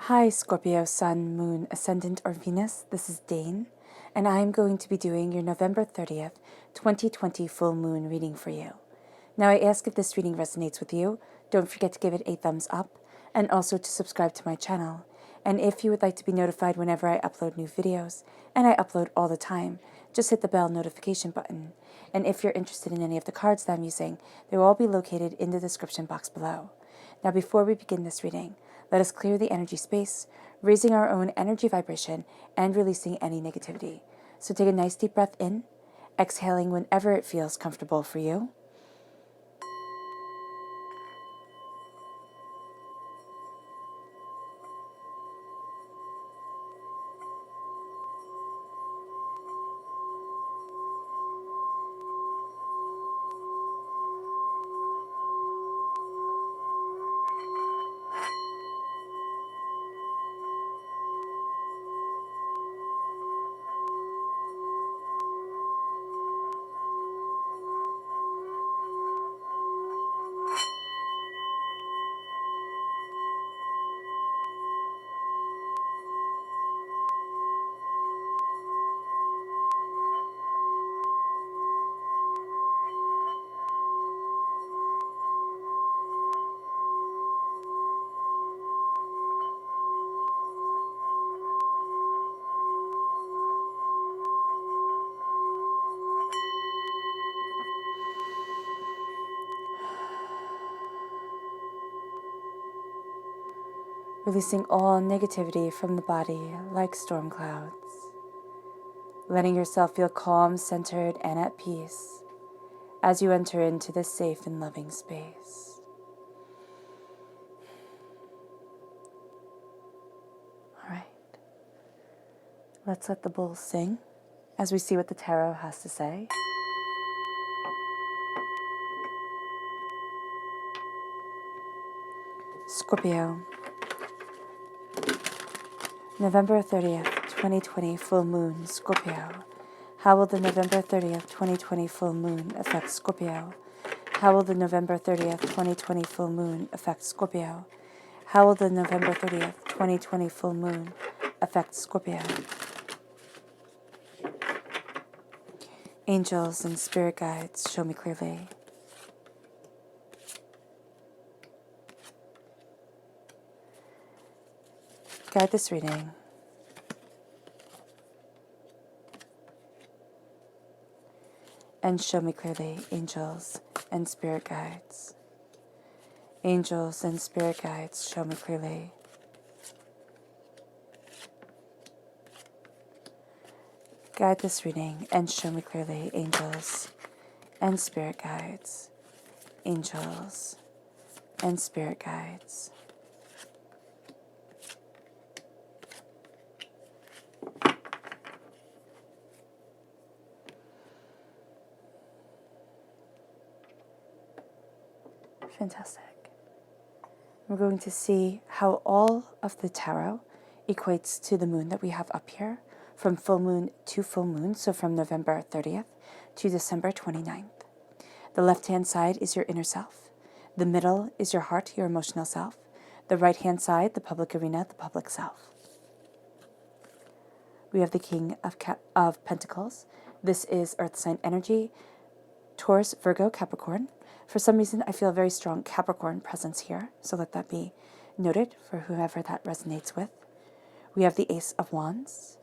Hi Scorpio, Sun, Moon, Ascendant, or Venus. This is Dane, and I am going to be doing your November 30th, 2020 full moon reading for you. Now I ask if this reading resonates with you, don't forget to give it a thumbs up, and also to subscribe to my channel. And if you would like to be notified whenever I upload new videos, and I upload all the time, just hit the bell notification button. And if you're interested in any of the cards that I'm using, they will all be located in the description box below. Now before we begin this reading, let us clear the energy space, raising our own energy vibration and releasing any negativity. So take a nice deep breath in, exhaling whenever it feels comfortable for you. Releasing all negativity from the body like storm clouds. Letting yourself feel calm, centered, and at peace as you enter into this safe and loving space. All right. Let's let the bulls sing as we see what the tarot has to say. Scorpio, November 30th, 2020 full moon, Scorpio. How will the November 30th, 2020 full moon affect Scorpio? How will the November 30th, 2020 full moon affect Scorpio? How will the November 30th, 2020 full moon affect Scorpio? Angels and spirit guides, show me clearly. Guide this reading. And show me clearly, angels and spirit guides. Angels and spirit guides, show me clearly. Guide this reading and show me clearly, angels and spirit guides. Angels and spirit guides. Fantastic. We're going to see how all of the tarot equates to the moon that we have up here, from full moon to full moon, so from November 30th to December 29th. The left-hand side is your inner self. The middle is your heart, your emotional self. The right-hand side, the public arena, the public self. We have the King of Pentacles. This is Earth sign energy, Taurus, Virgo, Capricorn. For some reason, I feel a very strong Capricorn presence here, so let that be noted for whoever that resonates with. We have the Ace of Wands.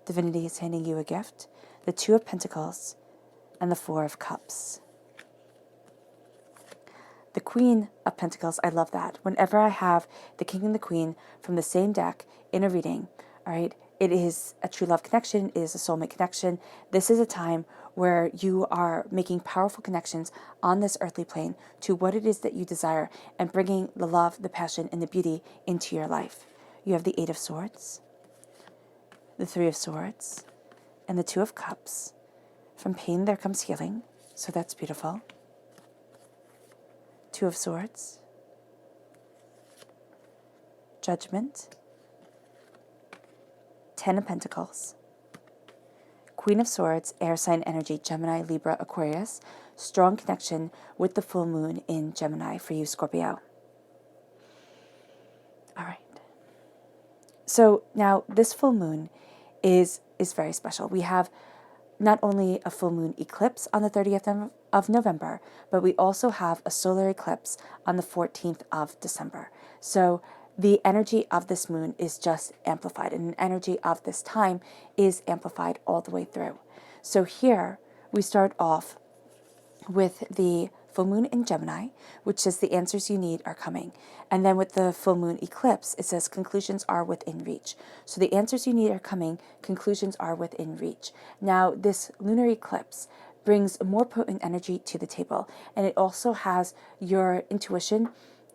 Divinity is handing you a gift. The Two of Pentacles and the Four of Cups. The Queen of Pentacles, I love that. Whenever I have the King and the Queen from the same deck in a reading, all right, it is a true love connection, it is a soulmate connection. This is a time where you are making powerful connections on this earthly plane to what it is that you desire and bringing the love, the passion, and the beauty into your life. You have the Eight of Swords, the Three of Swords, and the Two of Cups. From pain there comes healing, so that's beautiful. Two of Swords, Judgment, Ten of Pentacles, Queen of Swords, air sign energy, Gemini, Libra, Aquarius. Strong connection with the full moon in Gemini for you, Scorpio. All right. So now this full moon is very special. We have not only a full moon eclipse on the 30th of November, but we also have a solar eclipse on the 14th of December. So the energy of this moon is just amplified, and the energy of this time is amplified all the way through. So here we start off with the full moon in Gemini, which says the answers you need are coming. And then with the full moon eclipse, it says conclusions are within reach. So the answers you need are coming, conclusions are within reach. Now, this lunar eclipse brings more potent energy to the table, and it also has your intuition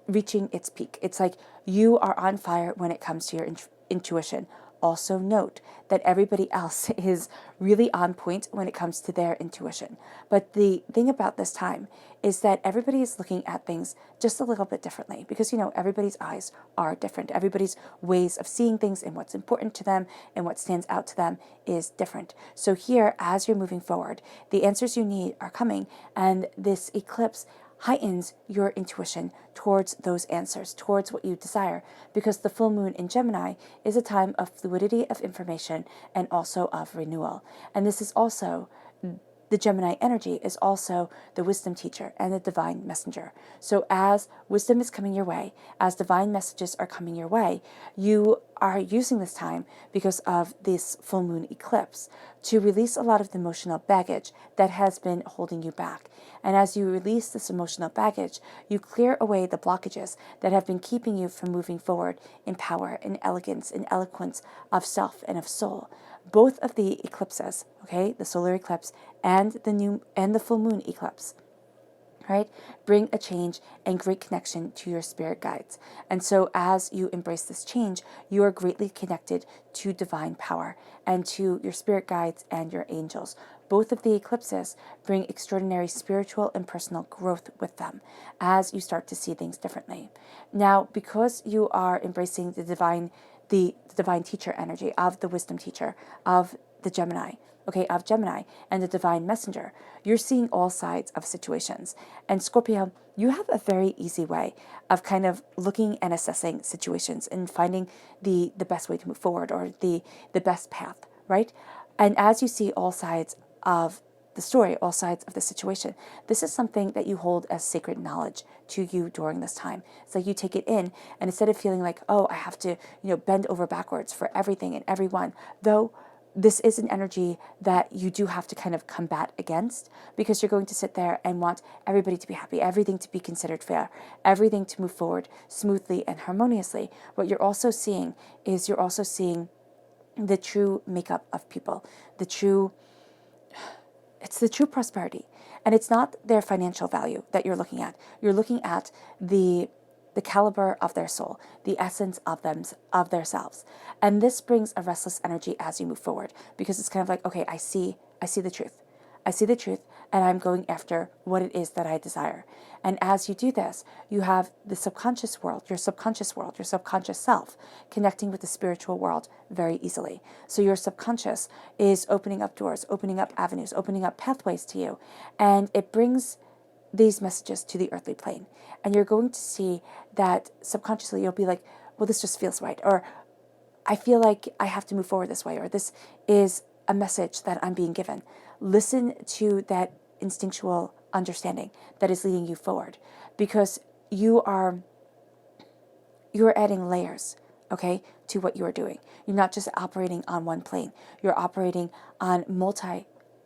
reaching its peak. It's like you are on fire when it comes to your intuition. Also note that everybody else is really on point when it comes to their intuition. But the thing about this time is that everybody is looking at things just a little bit differently because, everybody's eyes are different. Everybody's ways of seeing things and what's important to them and what stands out to them is different. So here, as you're moving forward, the answers you need are coming, and this eclipse heightens your intuition towards those answers, towards what you desire, because the full moon in Gemini is a time of fluidity of information and also of renewal. And this is also the Gemini energy is also the wisdom teacher and the divine messenger. So as wisdom is coming your way, as divine messages are coming your way, you are using this time because of this full moon eclipse to release a lot of the emotional baggage that has been holding you back. And as you release this emotional baggage, you clear away the blockages that have been keeping you from moving forward in power, in elegance, in eloquence of self and of soul. Both of the eclipses, okay, the solar eclipse and the full moon eclipse, right, bring a change and great connection to your spirit guides. And so as you embrace this change, you are greatly connected to divine power and to your spirit guides and your angels. Both of the eclipses bring extraordinary spiritual and personal growth with them as you start to see things differently. Now, because you are embracing the divine teacher energy of the wisdom teacher of the Gemini, of Gemini and the divine messenger, you're seeing all sides of situations. And Scorpio, you have a very easy way of kind of looking and assessing situations and finding the best way to move forward or the best path, right? And as you see all sides of the story, all sides of the situation, this is something that you hold as sacred knowledge to you during this time. It's like you take it in, and instead of feeling like, oh, I have to, bend over backwards for everything and everyone, though this is an energy that you do have to kind of combat against, because you're going to sit there and want everybody to be happy, everything to be considered fair, everything to move forward smoothly and harmoniously. What you're also seeing is the true makeup of people, it's the true prosperity. And it's not their financial value that you're looking at. You're looking at the caliber of their soul, the essence of their selves. And this brings a restless energy as you move forward, because it's kind of like, okay, I see the truth. I see the truth, and I'm going after what it is that I desire. And as you do this, you have the subconscious world, your subconscious self, connecting with the spiritual world very easily. So your subconscious is opening up doors, opening up avenues, opening up pathways to you, and it brings these messages to the earthly plane. And you're going to see that subconsciously you'll be like, well, this just feels right, or I feel like I have to move forward this way, or this is a message that I'm being given. Listen to that instinctual understanding that is leading you forward, because you are adding layers, okay, to what you are doing. You're not just operating on one plane. You're operating on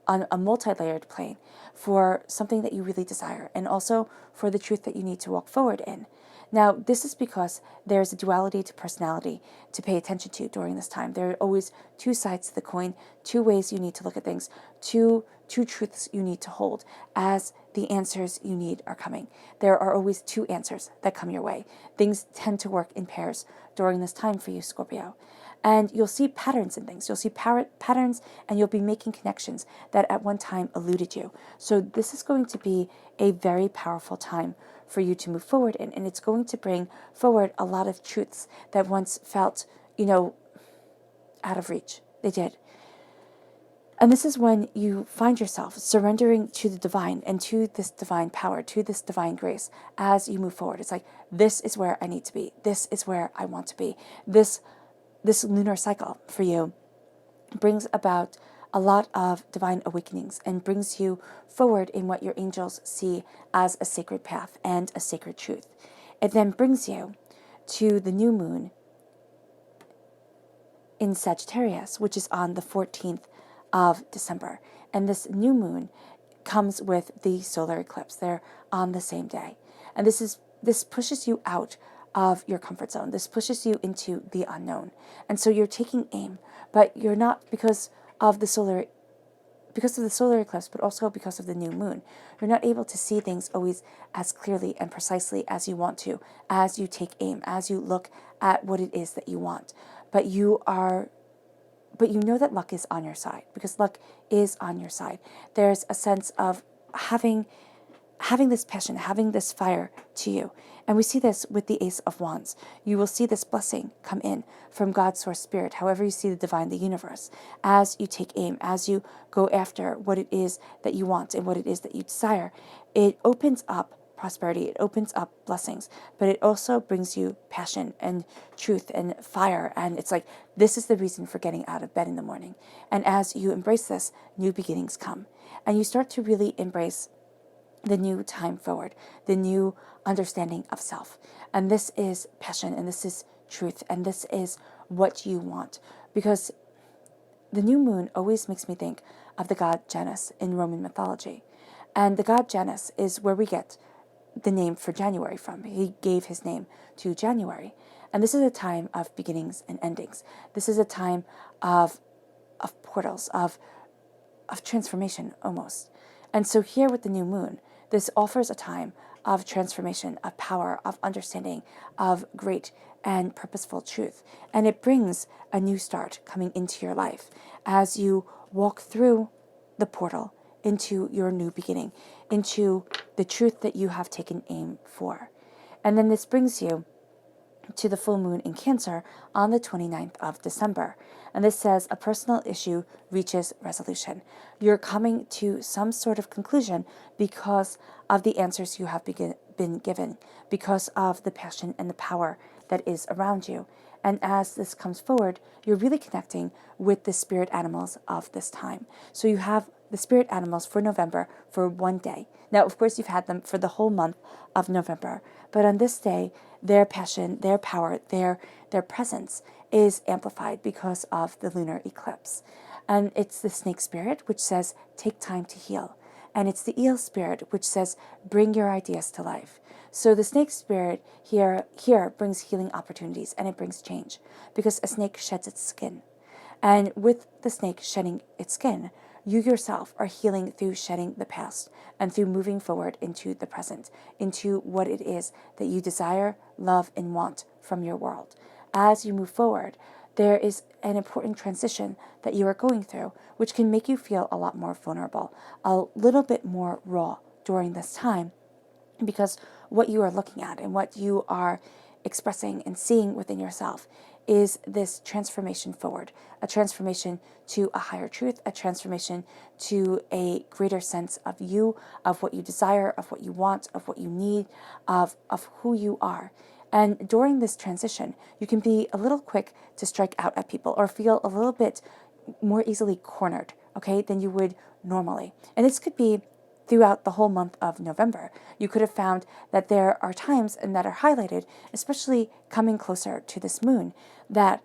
a multi-layered plane for something that you really desire, and also for the truth that you need to walk forward in. Now, this is because there's a duality to personality to pay attention to during this time. There are always two sides to the coin, two ways you need to look at things, two truths you need to hold as the answers you need are coming. There are always two answers that come your way. Things tend to work in pairs during this time for you, Scorpio. And you'll see patterns in things. You'll see patterns, and you'll be making connections that at one time eluded you. So this is going to be a very powerful time for you to move forward in, and it's going to bring forward a lot of truths that once felt, out of reach. They did. And this is when you find yourself surrendering to the divine and to this divine power, to this divine grace as you move forward. It's like, this is where I need to be. This is where I want to be. This lunar cycle for you brings about a lot of divine awakenings and brings you forward in what your angels see as a sacred path and a sacred truth. It then brings you to the new moon in Sagittarius, which is on the 14th of December. And this new moon comes with the solar eclipse. They're on the same day. And this pushes you out of your comfort zone. This pushes you into the unknown. And so you're taking aim, but you're not because of the solar eclipse, but also because of the new moon. You're not able to see things always as clearly and precisely as you want to, as you take aim, as you look at what it is that you want. But you know that luck is on your side, because luck is on your side. There's a sense of having this passion, having this fire to you. And we see this with the Ace of Wands. You will see this blessing come in from God's source spirit, however you see the divine, the universe, as you take aim, as you go after what it is that you want and what it is that you desire. It opens up prosperity, it opens up blessings, but it also brings you passion and truth and fire. And it's like, this is the reason for getting out of bed in the morning. And as you embrace this, new beginnings come. And you start to really embrace the new time forward, the new understanding of self. And this is passion, and this is truth, and this is what you want. Because the new moon always makes me think of the god Janus in Roman mythology. And the god Janus is where we get the name for January from. He gave his name to January. And this is a time of beginnings and endings. This is a time of portals, of transformation almost. And so here with the new moon, this offers a time of transformation, of power, of understanding, of great and purposeful truth. And it brings a new start coming into your life as you walk through the portal into your new beginning, into the truth that you have taken aim for. And then this brings you to the full moon in Cancer on the 29th of December. And this says a personal issue reaches resolution. You're coming to some sort of conclusion because of the answers you have been given, because of the passion and the power that is around you. And as this comes forward, you're really connecting with the spirit animals of this time. So you have the spirit animals for November for one day. Now, of course, you've had them for the whole month of November. But on this day, their passion, their power, their presence is amplified because of the lunar eclipse. And it's the snake spirit, which says, take time to heal. And it's the eel spirit, which says, bring your ideas to life. So the snake spirit here brings healing opportunities, and it brings change, because a snake sheds its skin. And with the snake shedding its skin, you yourself are healing through shedding the past and through moving forward into the present, into what it is that you desire, love, and want from your world. As you move forward, there is an important transition that you are going through, which can make you feel a lot more vulnerable, a little bit more raw during this time, because what you are looking at and what you are expressing and seeing within yourself is this transformation forward, a transformation to a higher truth, a transformation to a greater sense of you, of what you desire, of what you want, of what you need, of who you are. And during this transition, you can be a little quick to strike out at people or feel a little bit more easily cornered, okay, than you would normally. And this could be throughout the whole month of November. You could have found that there are times, and that are highlighted, especially coming closer to this moon, that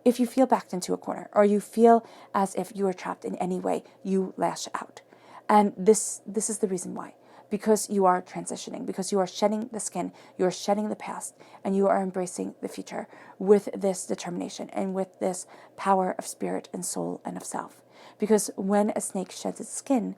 if you feel backed into a corner or you feel as if you are trapped in any way, you lash out. And this is the reason why. Because you are transitioning, because you are shedding the skin, you are shedding the past, and you are embracing the future with this determination and with this power of spirit and soul and of self. Because when a snake sheds its skin,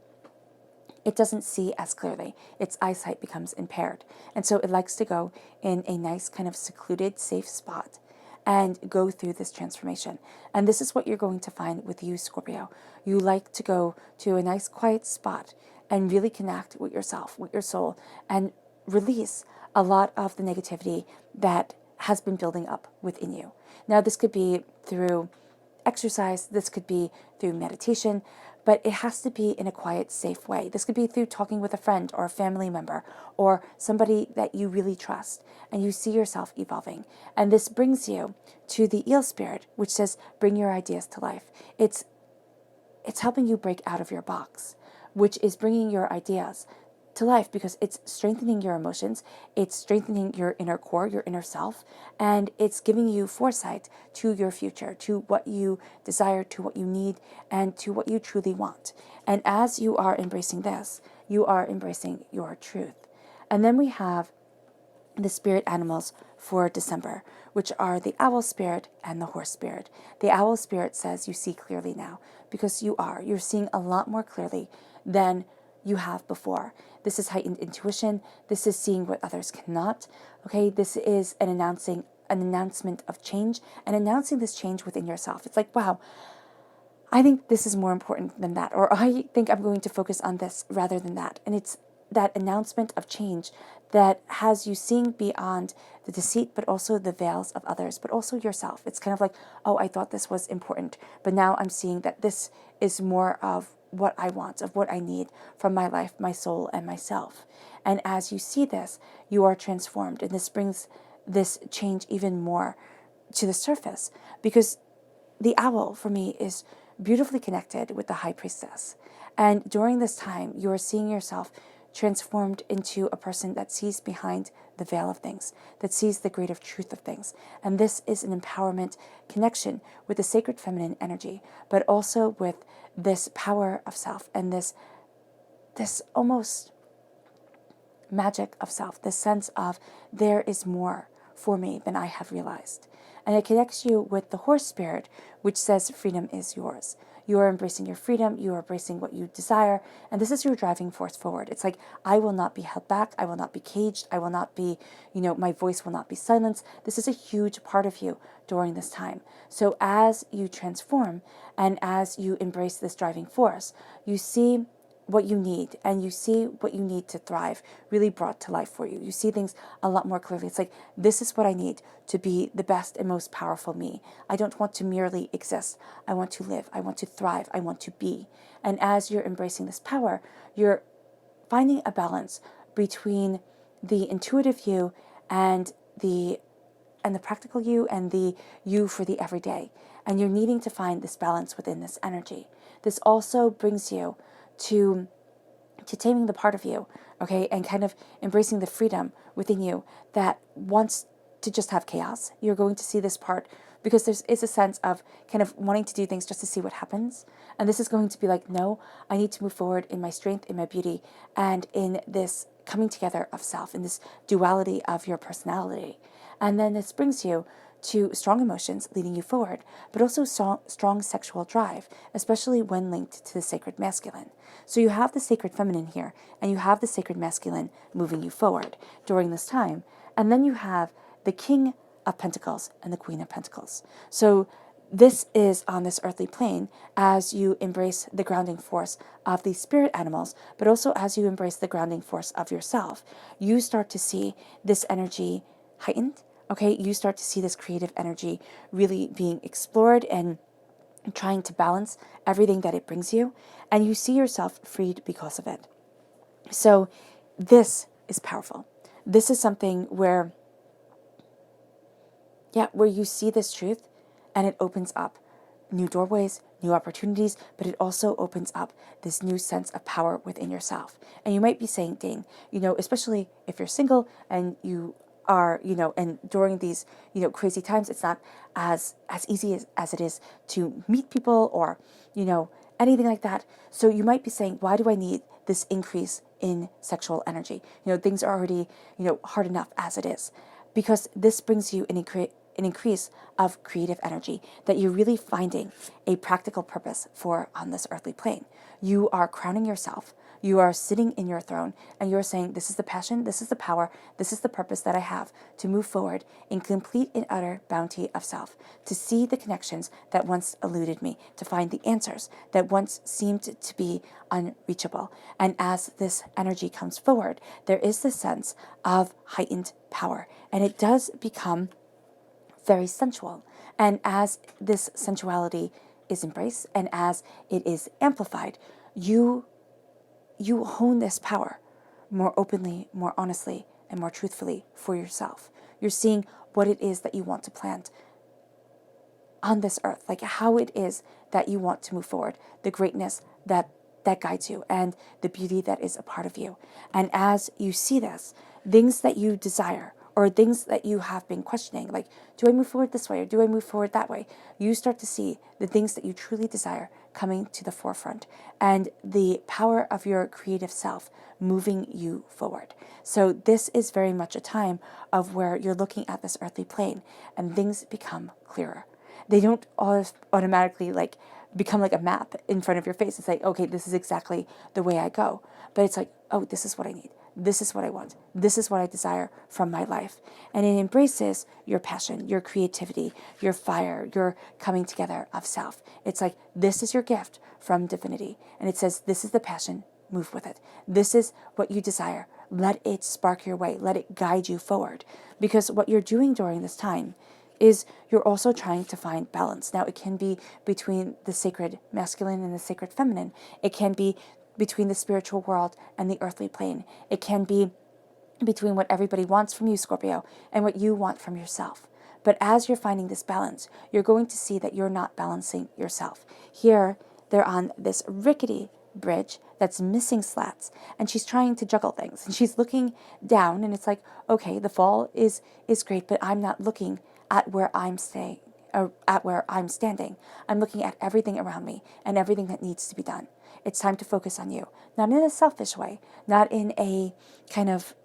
it doesn't see as clearly. Its eyesight becomes impaired. And so it likes to go in a nice kind of secluded, safe spot and go through this transformation. And this is what you're going to find with you, Scorpio. You like to go to a nice quiet spot and really connect with yourself, with your soul, and release a lot of the negativity that has been building up within you. Now, this could be through exercise, this could be through meditation, but it has to be in a quiet, safe way. This could be through talking with a friend or a family member or somebody that you really trust, and you see yourself evolving. And this brings you to the eel spirit, which says, bring your ideas to life. It's helping you break out of your box, which is bringing your ideas to life because it's strengthening your emotions, it's strengthening your inner core, your inner self, and it's giving you foresight to your future, to what you desire, to what you need, and to what you truly want. And as you are embracing this, you are embracing your truth. And then we have the spirit animals for December, which are the owl spirit and the horse spirit. The owl spirit says you see clearly now because you're seeing a lot more clearly than you have before. This is heightened intuition. This is seeing what others cannot. Okay, this is an announcement of change and announcing this change within yourself. It's like, wow, I think this is more important than that, or I think I'm going to focus on this rather than that. And it's that announcement of change that has you seeing beyond the deceit, but also the veils of others, but also yourself. It's kind of like, oh, I thought this was important, but now I'm seeing that this is more of what I want, of what I need from my life, my soul, and myself. And as you see this, you are transformed. And this brings this change even more to the surface, because the owl for me is beautifully connected with the high priestess. And during this time, you are seeing yourself transformed into a person that sees behind the veil of things, that sees the greater truth of things. And this is an empowerment connection with the sacred feminine energy, but also with this power of self and this almost magic of self, this sense of there is more for me than I have realized. And it connects you with the horse spirit, which says freedom is yours. You are embracing your freedom, you are embracing what you desire, and this is your driving force forward. It's like, I will not be held back, I will not be caged, I will not be, my voice will not be silenced. This is a huge part of you during this time. So as you transform and as you embrace this driving force, you see what you need, and you see what you need to thrive really brought to life for you. You see things a lot more clearly. It's like, this is what I need to be the best and most powerful me. I don't want to merely exist. I want to live. I want to thrive. I want to be. And as you're embracing this power, you're finding a balance between the intuitive you and the practical you and the you for the everyday. And you're needing to find this balance within this energy. This also brings you to taming the part of you, okay, and kind of embracing the freedom within you that wants to just have chaos. You're going to see this part because there is a sense of kind of wanting to do things just to see what happens. And this is going to be like, no, I need to move forward in my strength, in my beauty, and in this coming together of self, in this duality of your personality. And then this brings you to strong emotions leading you forward, but also strong sexual drive, especially when linked to the sacred masculine. So you have the sacred feminine here, and you have the sacred masculine moving you forward during this time. And then you have the King of Pentacles and the Queen of Pentacles. So this is on this earthly plane as you embrace the grounding force of these spirit animals, but also as you embrace the grounding force of yourself. You start to see this energy heightened. Okay, you start to see this creative energy really being explored and trying to balance everything that it brings you, and you see yourself freed because of it. So this is powerful. This is something where you see this truth and it opens up new doorways, new opportunities, but it also opens up this new sense of power within yourself. And you might be saying, Dane, especially if you're single and you are, and during these, crazy times, it's not as easy as it is to meet people or, anything like that. So you might be saying, why do I need this increase in sexual energy? Things are already, hard enough as it is. Because this brings you an increase of creative energy that you're really finding a practical purpose for on this earthly plane. You are crowning yourself. You are sitting in your throne and you're saying, this is the passion, this is the power, this is the purpose that I have to move forward in complete and utter bounty of self, to see the connections that once eluded me, to find the answers that once seemed to be unreachable. And as this energy comes forward, there is this sense of heightened power, and it does become very sensual. And as this sensuality is embraced and as it is amplified, you hone this power more openly, more honestly, and more truthfully for yourself. You're seeing what it is that you want to plant on this earth, like how it is that you want to move forward, the greatness that guides you, and the beauty that is a part of you. And as you see this, things that you desire or things that you have been questioning, like, do I move forward this way or do I move forward that way? You start to see the things that you truly desire coming to the forefront and the power of your creative self moving you forward. So this is very much a time of where you're looking at this earthly plane and things become clearer. They don't automatically like become like a map in front of your face. It's like, okay, this is exactly the way I go. But it's like, oh, this is what I need. This is what I want. This is what I desire from my life. And it embraces your passion, your creativity, your fire, your coming together of self. It's like, this is your gift from divinity. And it says, this is the passion, move with it. This is what you desire. Let it spark your way. Let it guide you forward. Because what you're doing during this time is you're also trying to find balance. Now, it can be between the sacred masculine and the sacred feminine. It can be between the spiritual world and the earthly plane. It can be between what everybody wants from you, Scorpio, and what you want from yourself. But as you're finding this balance, you're going to see that you're not balancing yourself. Here, they're on this rickety bridge that's missing slats, and she's trying to juggle things. And she's looking down, and it's like, okay, the fall is great, but I'm not looking at where I'm staying, or at where I'm standing. I'm looking at everything around me and everything that needs to be done. It's time to focus on you. Not in a selfish way, not in a kind of,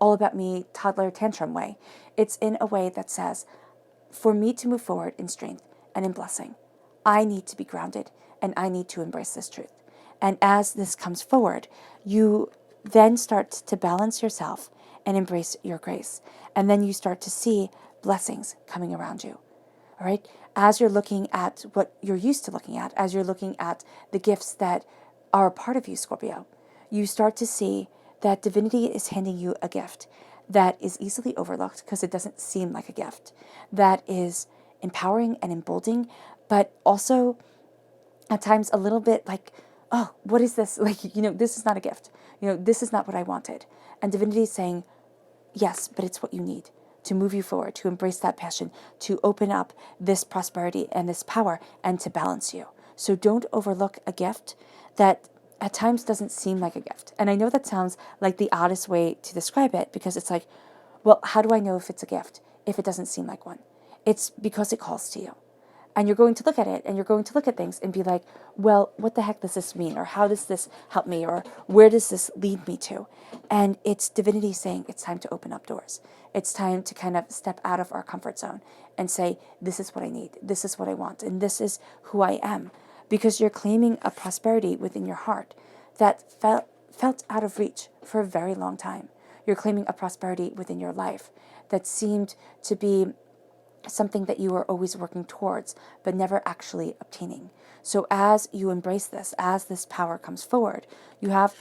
all about me toddler tantrum way. It's in a way that says, for me to move forward in strength and in blessing, I need to be grounded and I need to embrace this truth. And as this comes forward, you then start to balance yourself and embrace your grace. And then you start to see blessings coming around you. All right? As you're looking at what you're used to looking at, as you're looking at the gifts that are a part of you, Scorpio, you start to see that divinity is handing you a gift that is easily overlooked because it doesn't seem like a gift, that is empowering and emboldening, but also at times a little bit like, oh, what is this? Like, this is not a gift. This is not what I wanted. And divinity is saying, yes, but it's what you need to move you forward, to embrace that passion, to open up this prosperity and this power, and to balance you. So don't overlook a gift that at times doesn't seem like a gift. And I know that sounds like the oddest way to describe it, because it's like, well, how do I know if it's a gift if it doesn't seem like one? It's because it calls to you. And you're going to look at it and you're going to look at things and be like, well, what the heck does this mean? Or how does this help me? Or where does this lead me to? And it's divinity saying it's time to open up doors. It's time to kind of step out of our comfort zone and say, this is what I need. This is what I want. And this is who I am. Because you're claiming a prosperity within your heart that felt out of reach for a very long time. You're claiming a prosperity within your life that seemed to be something that you are always working towards, but never actually obtaining. So as you embrace this, as this power comes forward, you have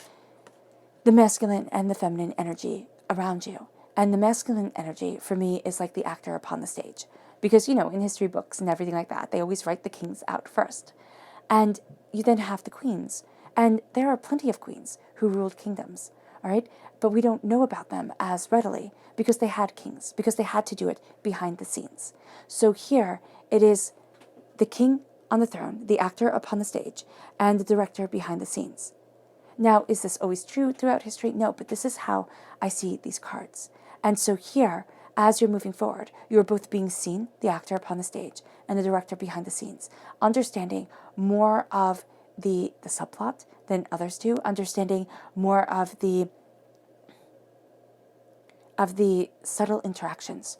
the masculine and the feminine energy around you. And the masculine energy, for me, is like the actor upon the stage. Because, in history books and everything like that, they always write the kings out first. And you then have the queens. And there are plenty of queens who ruled kingdoms, all right? But we don't know about them as readily because they had kings, because they had to do it behind the scenes. So here it is the king on the throne, the actor upon the stage, and the director behind the scenes. Now, is this always true throughout history? No, but this is how I see these cards. And so here, as you're moving forward, you're both being seen, the actor upon the stage, and the director behind the scenes, understanding more of the subplot than others do, understanding more of the subtle interactions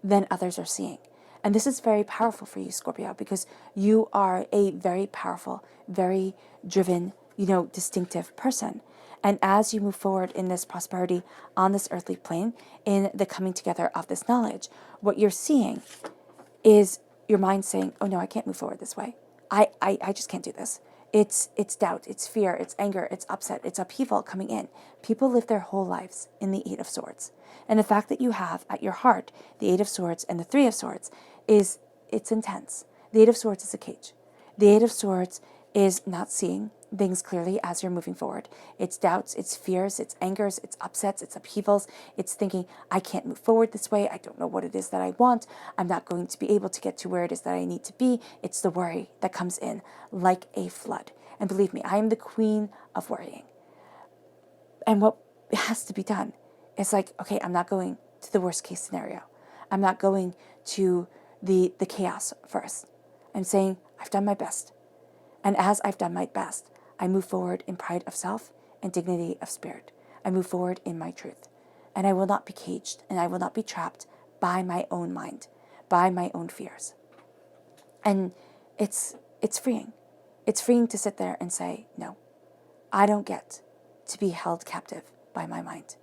than others are seeing. And this is very powerful for you, Scorpio, because you are a very powerful, very driven, distinctive person. And as you move forward in this prosperity on this earthly plane, in the coming together of this knowledge, what you're seeing is your mind saying, oh no, I can't move forward this way. I just can't do this. It's doubt, it's fear, it's anger, it's upset, it's upheaval coming in. People live their whole lives in the Eight of Swords. And the fact that you have at your heart the Eight of Swords and the Three of Swords is it's intense. The Eight of Swords is a cage. The Eight of Swords is not seeing things clearly as you're moving forward. It's doubts, it's fears, it's angers, it's upsets, it's upheavals. It's thinking, I can't move forward this way. I don't know what it is that I want. I'm not going to be able to get to where it is that I need to be. It's the worry that comes in like a flood. And believe me, I am the queen of worrying. And what has to be done is like, okay, I'm not going to the worst case scenario. I'm not going to the chaos first. I'm saying, I've done my best. And as I've done my best, I move forward in pride of self and dignity of spirit. I move forward in my truth. And I will not be caged and I will not be trapped by my own mind, by my own fears. And it's freeing. It's freeing to sit there and say, no, I don't get to be held captive by my mind.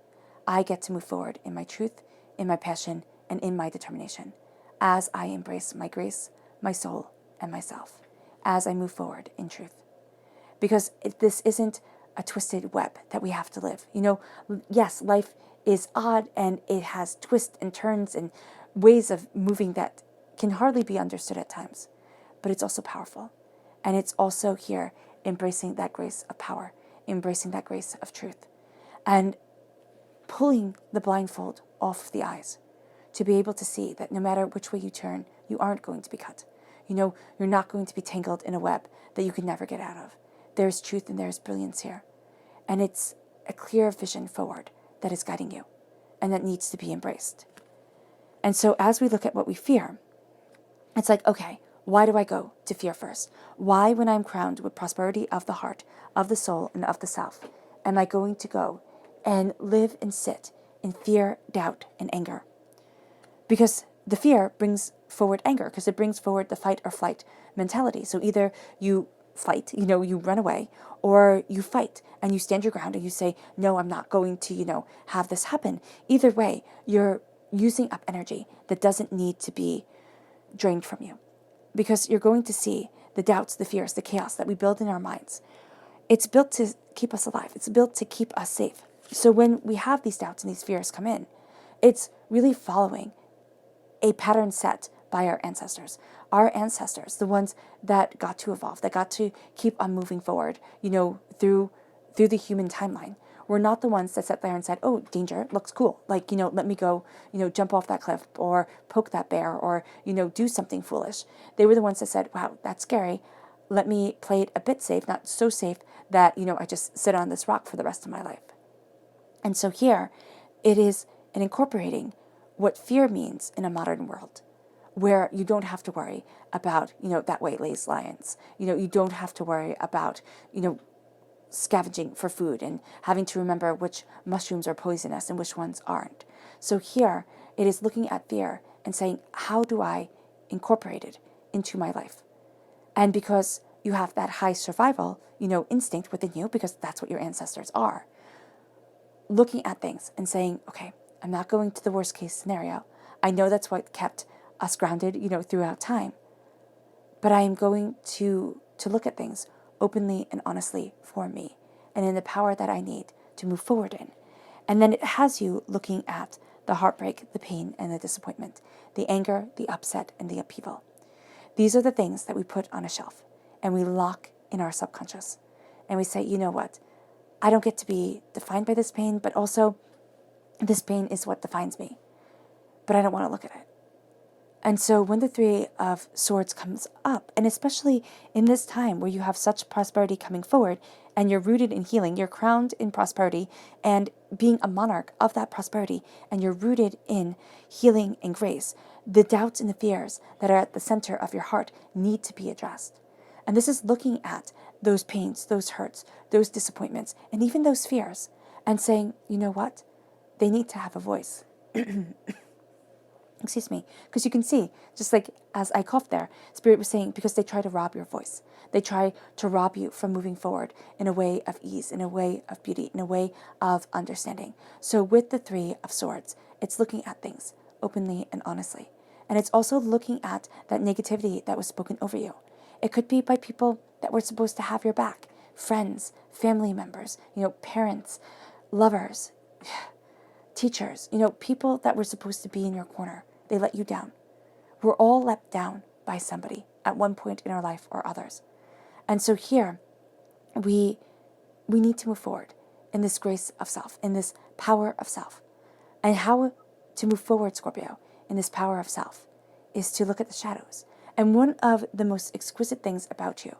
I get to move forward in my truth, in my passion, and in my determination as I embrace my grace, my soul, and myself, as I move forward in truth. Because this isn't a twisted web that we have to live. Yes, life is odd and it has twists and turns and ways of moving that can hardly be understood at times. But it's also powerful. And it's also here embracing that grace of power, embracing that grace of truth, and pulling the blindfold off the eyes to be able to see that no matter which way you turn, you aren't going to be cut. You're not going to be tangled in a web that you can never get out of. There's truth and there's brilliance here. And it's a clear vision forward that is guiding you and that needs to be embraced. And so as we look at what we fear, it's like, okay, why do I go to fear first? Why, when I'm crowned with prosperity of the heart, of the soul, and of the self, am I going to go and live and sit in fear, doubt, and anger? Because the fear brings forward anger, because it brings forward the fight or flight mentality. So either you fight, you run away, or you fight and you stand your ground and you say, no, I'm not going to, have this happen. Either way, you're using up energy that doesn't need to be drained from you, because you're going to see the doubts, the fears, the chaos that we build in our minds. It's built to keep us alive. It's built to keep us safe. So when we have these doubts and these fears come in, it's really following a pattern set by our ancestors. Our ancestors, the ones that got to evolve, that got to keep on moving forward, through the human timeline. We're not the ones that sat there and said, oh, danger, looks cool. Like, let me go, jump off that cliff or poke that bear or, do something foolish. They were the ones that said, wow, that's scary. Let me play it a bit safe, not so safe that, I just sit on this rock for the rest of my life. And so here it is an incorporating what fear means in a modern world, where you don't have to worry about, that way lays lions. You don't have to worry about, scavenging for food and having to remember which mushrooms are poisonous and which ones aren't. So here it is looking at fear and saying, how do I incorporate it into my life? And because you have that high survival, instinct within you, because that's what your ancestors are, looking at things and saying, okay, I'm not going to the worst case scenario. I know that's what kept us grounded, throughout time. But I am going to look at things openly and honestly for me and in the power that I need to move forward in. And then it has you looking at the heartbreak, the pain, and the disappointment, the anger, the upset, and the upheaval. These are the things that we put on a shelf and we lock in our subconscious. And we say, you know what? I don't get to be defined by this pain, but also this pain is what defines me. But I don't want to look at it. And so when the Three of Swords comes up, and especially in this time where you have such prosperity coming forward and you're rooted in healing, you're crowned in prosperity and being a monarch of that prosperity, and you're rooted in healing and grace, the doubts and the fears that are at the center of your heart need to be addressed. And this is looking at those pains, those hurts, those disappointments, and even those fears, and saying, you know what? They need to have a voice. Excuse me, because you can see, just like as I coughed there, Spirit was saying, because they try to rob your voice. They try to rob you from moving forward in a way of ease, in a way of beauty, in a way of understanding. So with the Three of Swords, it's looking at things openly and honestly. And it's also looking at that negativity that was spoken over you. It could be by people that were supposed to have your back, friends, family members, parents, lovers, teachers, people that were supposed to be in your corner. They let you down. We're all let down by somebody at one point in our life or others. And so here, we need to move forward in this grace of self, in this power of self. And how to move forward, Scorpio, in this power of self is to look at the shadows. And one of the most exquisite things about you,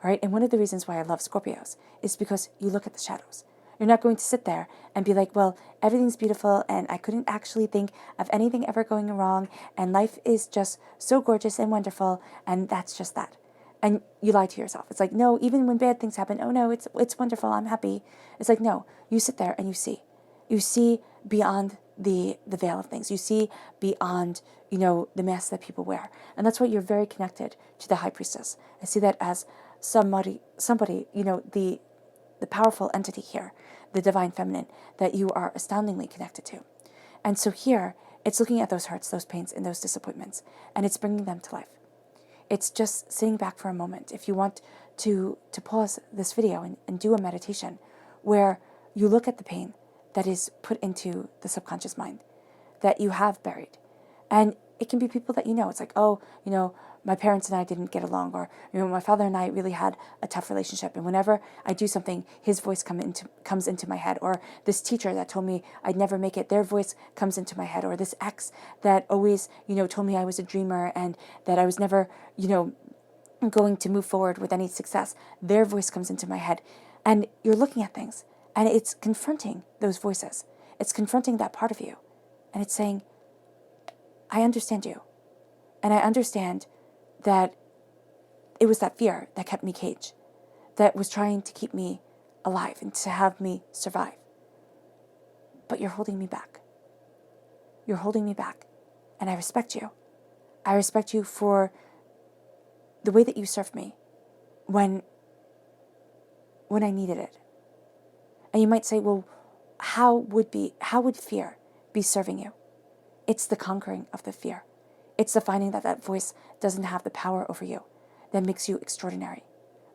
all right, and one of the reasons why I love Scorpios is because you look at the shadows. You're not going to sit there and be like, well, everything's beautiful and I couldn't actually think of anything ever going wrong and life is just so gorgeous and wonderful and that's just that. And you lie to yourself. It's like, no, even when bad things happen, oh no, it's wonderful, I'm happy. It's like, no, you sit there and you see. You see beyond the veil of things. You see beyond, the mask that people wear. And that's why you're very connected to the High Priestess. I see that as somebody, the powerful entity here, the divine feminine, that you are astoundingly connected to. And so here, it's looking at those hurts, those pains, and those disappointments, and it's bringing them to life. It's just sitting back for a moment. If you want to pause this video and do a meditation where you look at the pain that is put into the subconscious mind that you have buried. And it can be people that it's like, oh, my parents and I didn't get along, or my father and I really had a tough relationship, and whenever I do something, his voice comes into my head, or this teacher that told me I'd never make it, their voice comes into my head, or this ex that always told me I was a dreamer and that I was never going to move forward with any success, their voice comes into my head. And you're looking at things and it's confronting those voices, it's confronting that part of you, and it's saying, I understand you, and I understand that it was that fear that kept me caged, that was trying to keep me alive and to have me survive. But you're holding me back. You're holding me back. And I respect you. I respect you for the way that you served me when I needed it. And you might say, well, how would fear be serving you? It's the conquering of the fear. It's the finding that voice doesn't have the power over you, that makes you extraordinary,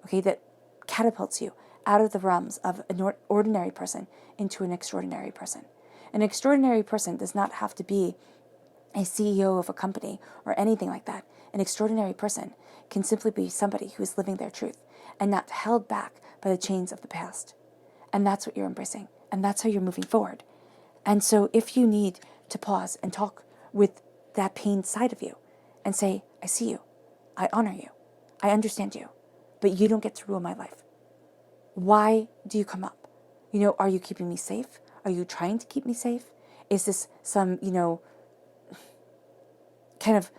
okay, that catapults you out of the realms of an ordinary person into an extraordinary person. An extraordinary person does not have to be a CEO of a company or anything like that. An extraordinary person can simply be somebody who is living their truth and not held back by the chains of the past. And that's what you're embracing, and that's how you're moving forward. And so if you need to pause and talk with that pain side of you and say, I see you, I honor you, I understand you, but you don't get to rule my life. Why do you come up? Are you keeping me safe? Are you trying to keep me safe? Is this some, kind of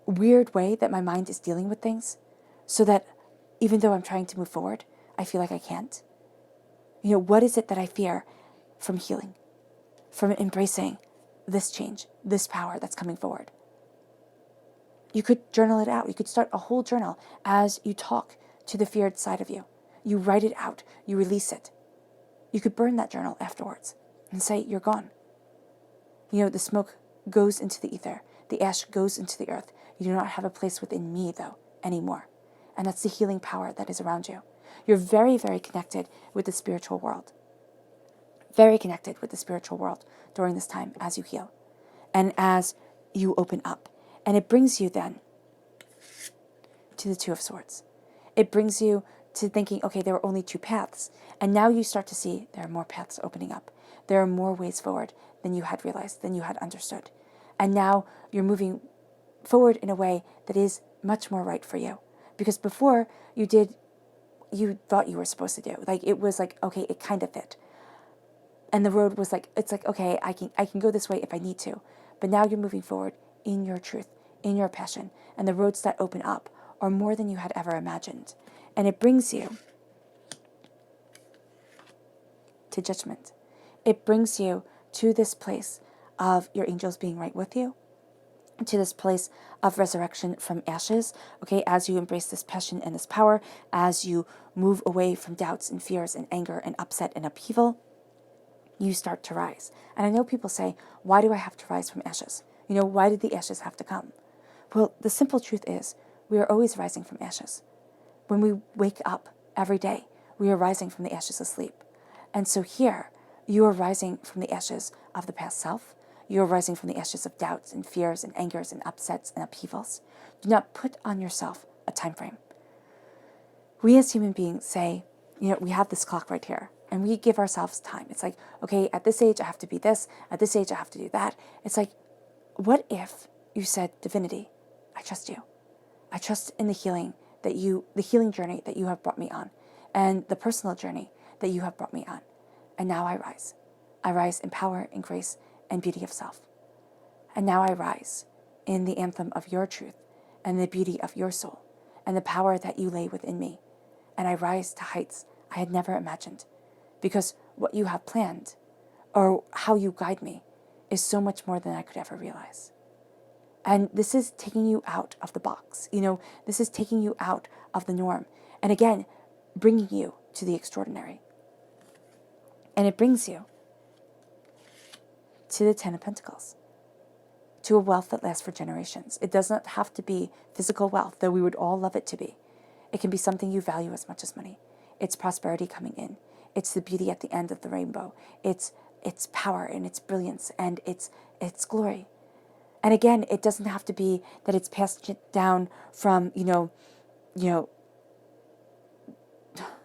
weird way that my mind is dealing with things so that even though I'm trying to move forward, I feel like I can't? What is it that I fear from healing, from embracing this change, this power that's coming forward? You could journal it out. You could start a whole journal as you talk to the feared side of you. You write it out. You release it. You could burn that journal afterwards and say, you're gone. The smoke goes into the ether. The ash goes into the earth. You do not have a place within me, though, anymore. And that's the healing power that is around you. You're very, very connected with the spiritual world. Very connected with the spiritual world during this time as you heal and as you open up. And it brings you then to the Two of Swords. It brings you to thinking, okay, there were only two paths. And now you start to see there are more paths opening up. There are more ways forward than you had realized, than you had understood. And now you're moving forward in a way that is much more right for you. Because before you thought you were supposed to do. Like, it was like, okay, it kind of fit. And the road was like, it's like, okay, I can go this way if I need to. But now you're moving forward in your truth, in your passion. And the roads that open up are more than you had ever imagined. And it brings you to judgment. It brings you to this place of your angels being right with you, to this place of resurrection from ashes, okay, as you embrace this passion and this power, as you move away from doubts and fears and anger and upset and upheaval, you start to rise. And I know people say, why do I have to rise from ashes? Why did the ashes have to come? Well, the simple truth is, we are always rising from ashes. When we wake up every day, we are rising from the ashes of sleep. And so here, you are rising from the ashes of the past self. You are rising from the ashes of doubts and fears and angers and upsets and upheavals. Do not put on yourself a time frame. We as human beings say, we have this clock right here, and we give ourselves time. It's like, okay, at this age I have to be this, at this age I have to do that. It's like, what if you said, divinity, I trust you. I trust in the healing journey that you have brought me on, and the personal journey that you have brought me on. And now I rise. I rise in power and grace and beauty of self. And now I rise in the anthem of your truth and the beauty of your soul and the power that you lay within me. And I rise to heights I had never imagined, because what you have planned or how you guide me is so much more than I could ever realize. And this is taking you out of the box. This is taking you out of the norm. And again, bringing you to the extraordinary. And it brings you to the Ten of Pentacles, to a wealth that lasts for generations. It does not have to be physical wealth, though we would all love it to be. It can be something you value as much as money. It's prosperity coming in. It's the beauty at the end of the rainbow. It's power and its brilliance and its glory. And again, it doesn't have to be that it's passed down from,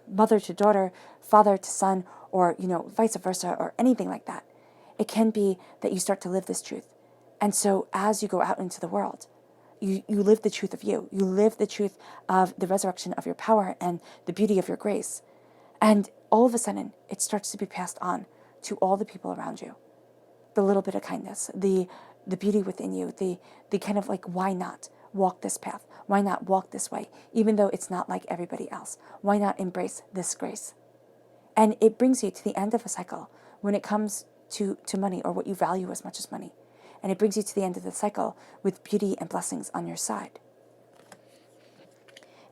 mother to daughter, father to son, or, vice versa, or anything like that. It can be that you start to live this truth. And so as you go out into the world, you live the truth of you. You live the truth of the resurrection of your power and the beauty of your grace. And all of a sudden, it starts to be passed on to all the people around you. The little bit of kindness, the beauty within you, the kind of like, why not walk this path? Why not walk this way? Even though it's not like everybody else. Why not embrace this grace? And it brings you to the end of a cycle when it comes to money, or what you value as much as money. And it brings you to the end of the cycle with beauty and blessings on your side.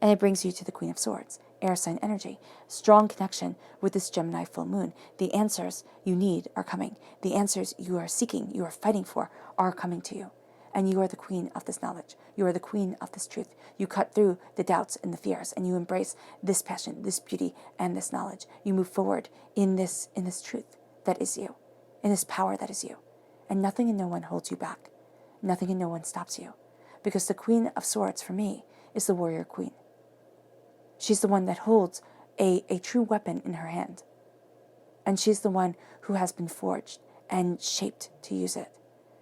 And it brings you to the Queen of Swords, air sign energy, strong connection with this Gemini full moon. The answers you need are coming. The answers you are seeking, you are fighting for, are coming to you. And you are the queen of this knowledge. You are the queen of this truth. You cut through the doubts and the fears, and you embrace this passion, this beauty, and this knowledge. You move forward in this truth that is you, in this power that is you. And nothing and no one holds you back. Nothing and no one stops you. Because the Queen of Swords, for me, is the warrior queen. She's the one that holds a true weapon in her hand. And she's the one who has been forged and shaped to use it.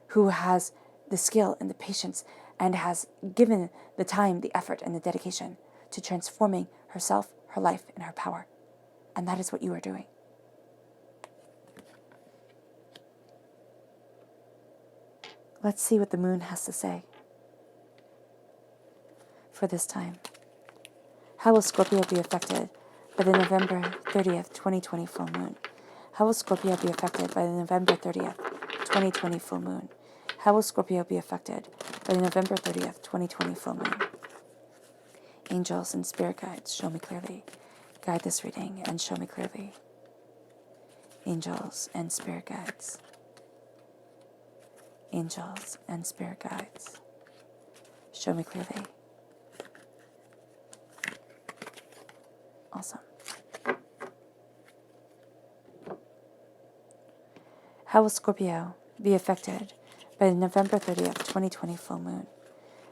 Who has the skill and the patience and has given the time, the effort, and the dedication to transforming herself, her life, and her power. And that is what you are doing. Let's see what the moon has to say for this time. How will Scorpio be affected by the November 30th, 2020 full moon? How will Scorpio be affected by the November 30th, 2020 full moon? How will Scorpio be affected by the November 30th, 2020 full moon? Angels and spirit guides, show me clearly. Guide this reading and show me clearly. Angels and spirit guides. Angels and spirit guides, show me clearly. Awesome. How will Scorpio be affected by the November 30th, 2020 full moon?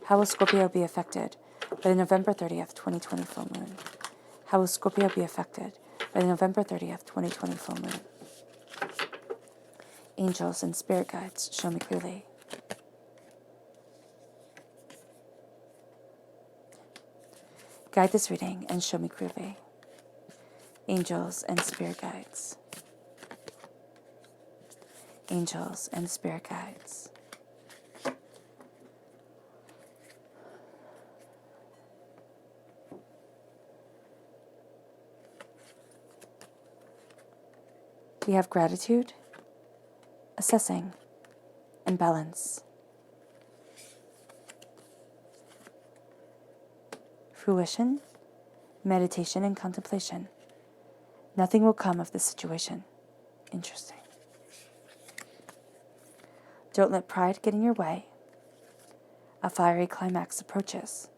How will Scorpio be affected by the November 30th, 2020 full moon? How will Scorpio be affected by the November 30th, 2020 full moon? Angels and spirit guides, show me clearly. Guide this reading and show me clearly. Angels and spirit guides. Angels and spirit guides. We have gratitude, assessing, and balance. Fruition, meditation, and contemplation. Nothing will come of this situation. Interesting. Don't let pride get in your way. A fiery climax approaches.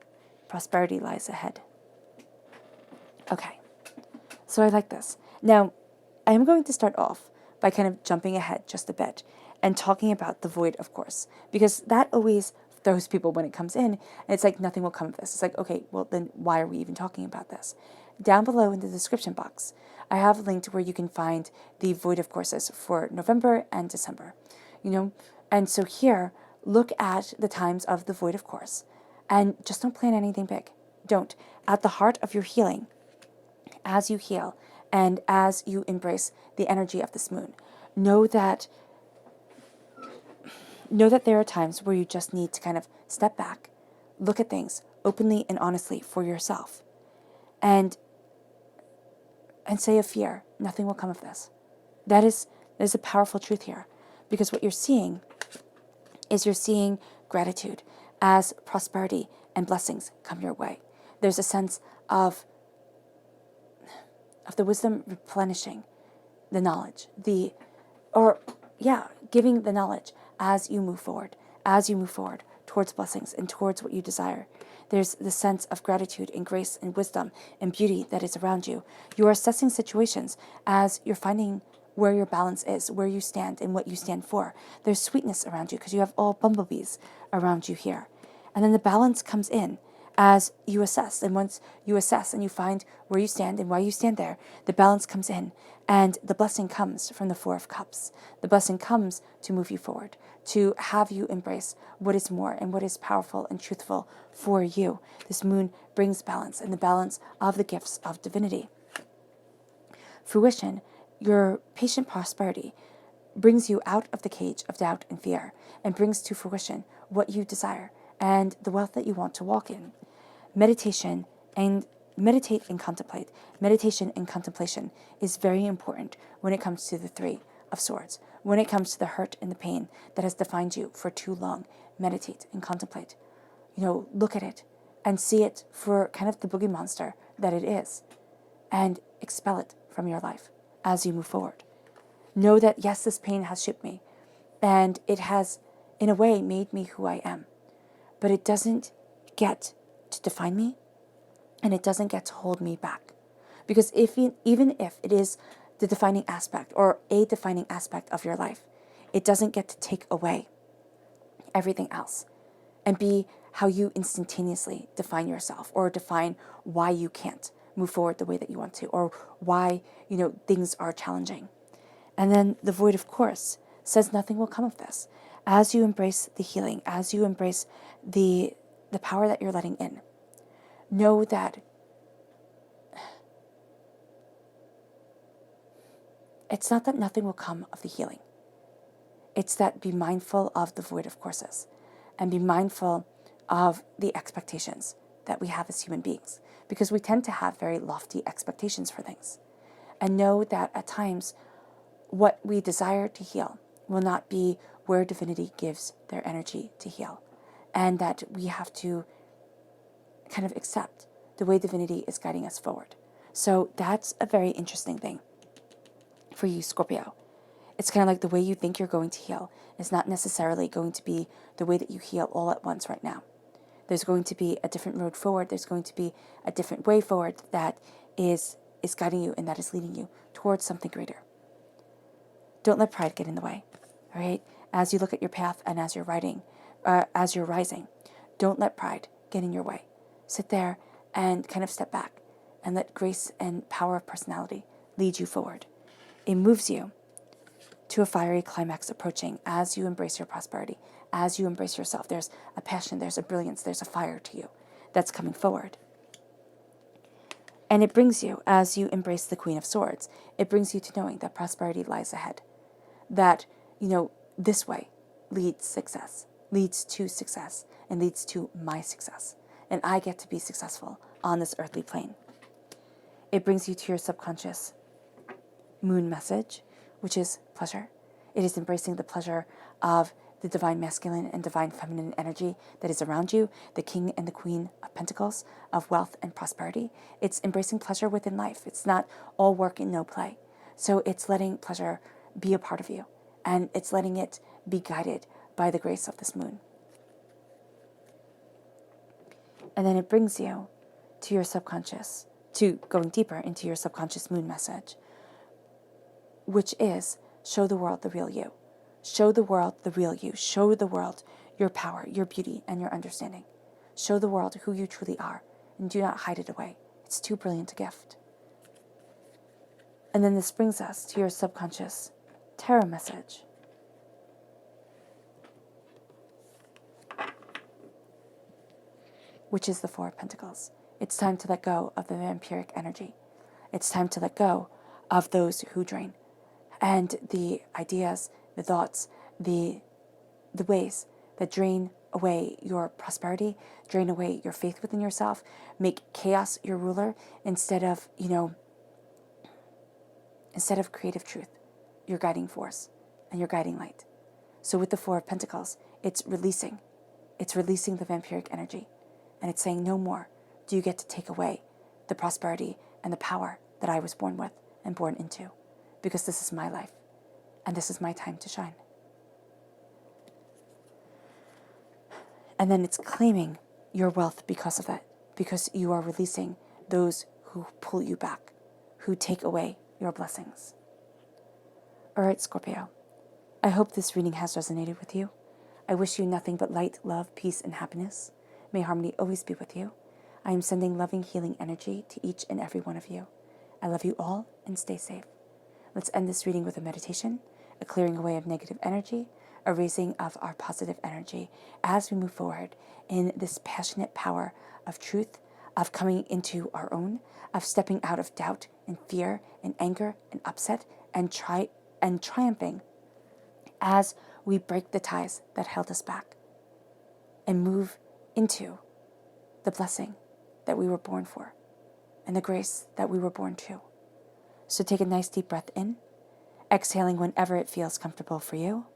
Prosperity lies ahead. Okay, so I like this. Now, I am going to start off by kind of jumping ahead just a bit and talking about the void, of course, because that always throws people when it comes in. And it's like, nothing will come of this. It's like, okay, well, then why are we even talking about this? Down below in the description box, I have linked where you can find the void of courses for November and December, And so here, look at the times of the void of course, and just don't plan anything big. Don't. At the heart of your healing, as you heal and as you embrace the energy of this moon, know that there are times where you just need to kind of step back, look at things openly and honestly for yourself, and say of fear, nothing will come of this. That is a powerful truth here, because what you're seeing is gratitude as prosperity and blessings come your way. There's a sense of the wisdom replenishing the knowledge, giving the knowledge as you move forward towards blessings and towards what you desire. There's the sense of gratitude and grace and wisdom and beauty that is around you. You are assessing situations as you're finding where your balance is, where you stand and what you stand for. There's sweetness around you because you have all bumblebees around you here. And then the balance comes in as you assess. And once you assess and you find where you stand and why you stand there, the balance comes in and the blessing comes from the Four of Cups. The blessing comes to move you forward, to have you embrace what is more and what is powerful and truthful for you. This moon brings balance, and the balance of the gifts of divinity. Fruition, your patient prosperity, brings you out of the cage of doubt and fear and brings to fruition what you desire and the wealth that you want to walk in. Meditate and contemplate. Meditation and contemplation is very important when it comes to the Three of Swords. When it comes to the hurt and the pain that has defined you for too long, meditate and contemplate. Look at it and see it for kind of the boogie monster that it is, and expel it from your life as you move forward. Know that, yes, this pain has shaped me, and it has, in a way, made me who I am. But it doesn't get to define me, and it doesn't get to hold me back. Because even if it is the defining aspect or a defining aspect of your life, it doesn't get to take away everything else and be how you instantaneously define yourself or define why you can't move forward the way that you want to, or why, things are challenging. And then the void, of course, says nothing will come of this. As you embrace the healing, as you embrace the power that you're letting in, know that it's not that nothing will come of the healing. It's that be mindful of the void of courses and be mindful of the expectations that we have as human beings, because we tend to have very lofty expectations for things. And know that at times what we desire to heal will not be where divinity gives their energy to heal, and that we have to kind of accept the way divinity is guiding us forward. So that's a very interesting thing for you, Scorpio. It's kind of like the way you think you're going to heal is not necessarily going to be the way that you heal all at once right now. There's going to be a different road forward. There's going to be a different way forward that is guiding you and that is leading you towards something greater. Don't let pride get in the way, all right? As you look at your path and as you're rising, don't let pride get in your way. Sit there and kind of step back and let grace and power of personality lead you forward. It moves you to a fiery climax approaching as you embrace your prosperity, as you embrace yourself. There's a passion, there's a brilliance, there's a fire to you that's coming forward. And it brings you, as you embrace the Queen of Swords, it brings you to knowing that prosperity lies ahead. That, this way leads to success, and leads to my success. And I get to be successful on this earthly plane. It brings you to your subconscious moon message, which is pleasure. It is embracing the pleasure of the divine masculine and divine feminine energy that is around you, the King and the Queen of Pentacles, of wealth and prosperity. It's embracing pleasure within life. It's not all work and no play. So it's letting pleasure be a part of you, and it's letting it be guided by the grace of this moon. And then it brings you to your subconscious, to going deeper into your subconscious moon message, which is show the world the real you. Show the world the real you. Show the world your power, your beauty, and your understanding. Show the world who you truly are, and do not hide it away. It's too brilliant a gift. And then this brings us to your subconscious tarot message. Which is the Four of Pentacles. It's time to let go of the vampiric energy. It's time to let go of those who drain. And the ideas, the thoughts, the ways that drain away your prosperity, drain away your faith within yourself, make chaos your ruler instead of, instead of creative truth, your guiding force and your guiding light. So with the Four of Pentacles, it's releasing. It's releasing the vampiric energy. And it's saying, no more do you get to take away the prosperity and the power that I was born with and born into, because this is my life and this is my time to shine. And then it's claiming your wealth because of that, because you are releasing those who pull you back, who take away your blessings. All right, Scorpio, I hope this reading has resonated with you. I wish you nothing but light, love, peace, and happiness. May harmony always be with you. I am sending loving, healing energy to each and every one of you. I love you all and stay safe. Let's end this reading with a meditation, a clearing away of negative energy, a raising of our positive energy as we move forward in this passionate power of truth, of coming into our own, of stepping out of doubt and fear and anger and upset and triumphing as we break the ties that held us back and move into the blessing that we were born for and the grace that we were born to. So take a nice deep breath in, exhaling whenever it feels comfortable for you.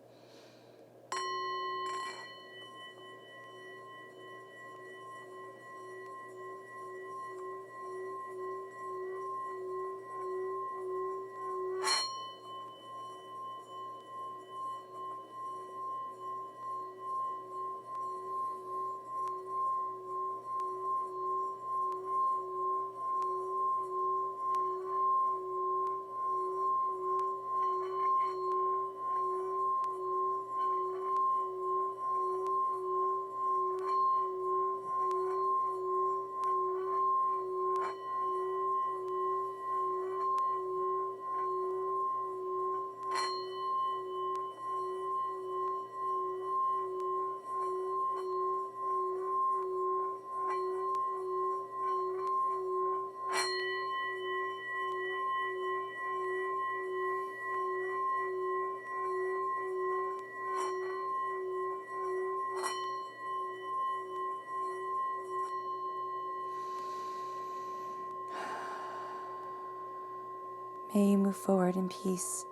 May you move forward in peace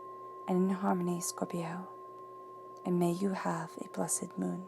and in harmony, Scorpio, and may you have a blessed moon.